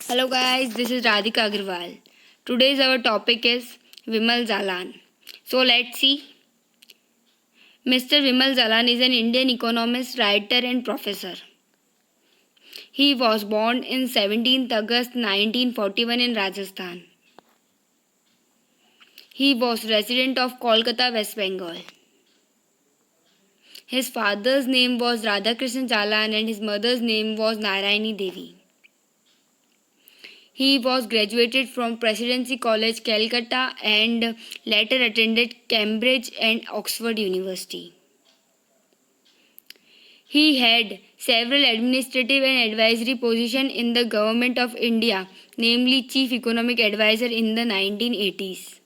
Hello guys, this is Radhika Agrawal. Today's our topic is Vimal Zalan. So let's see. Mr. Vimal Zalan is an Indian economist, writer and professor. He was born in 17th August 1941 in Rajasthan. He was resident of Kolkata, West Bengal. His father's name was Radhakrishnan Zalan and his mother's name was Narayani Devi. He was graduated from Presidency College, Calcutta and later attended Cambridge and Oxford University. He had several administrative and advisory positions in the Government of India, namely Chief Economic Advisor in the 1980s.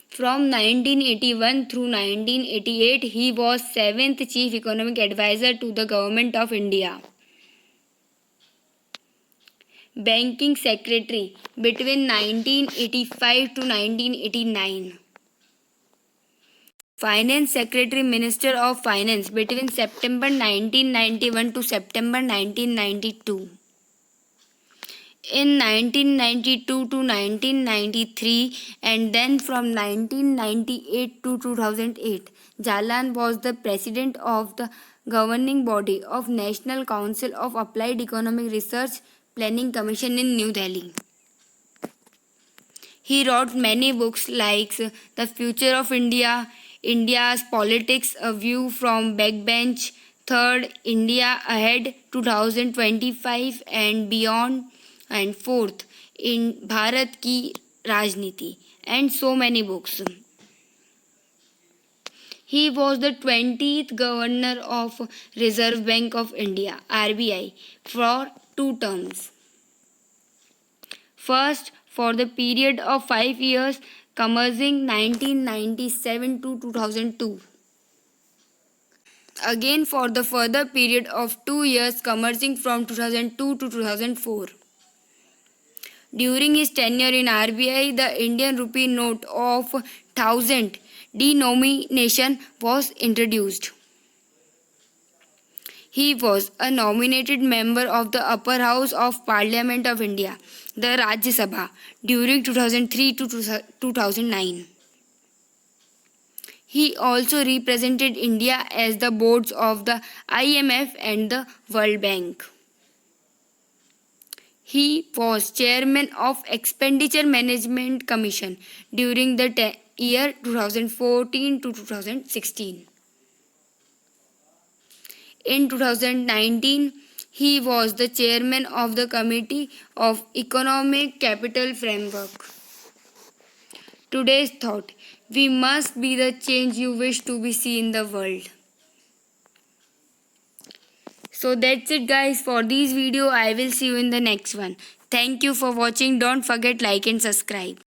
From 1981 through 1988, he was 7th Chief Economic Advisor to the Government of India. Banking Secretary between 1985 to 1989. Finance Secretary Minister of Finance between September 1991 to September 1992. In 1992 to 1993 and then from 1998 to 2008, Zalan was the President of the governing body of National Council of Applied Economic Research Planning Commission in New Delhi. He wrote many books like The Future of India, India's Politics, A View from Backbench, Third, India Ahead 2025 and Beyond, and fourth, in Bharat Ki Rajniti, and so many books. He was the 20th Governor of Reserve Bank of India, RBI, for 2 terms. First, for the period of 5 years commencing 1997 to 2002. Again for the further period of 2 years commencing from 2002 to 2004. During his tenure in RBI, the Indian rupee note of 1000 denomination was introduced. He was a nominated member of the Upper House of Parliament of India, the Rajya Sabha, during 2003 to 2009. He also represented India as the boards of the IMF and the World Bank. He was chairman of Expenditure Management Commission during the year 2014 to 2016. In 2019, he was the chairman of the Committee of Economic Capital Framework. Today's thought: we must be the change you wish to be seen in the world. So that's it guys for this video. I will see you in the next one. Thank you for watching. Don't forget like and subscribe.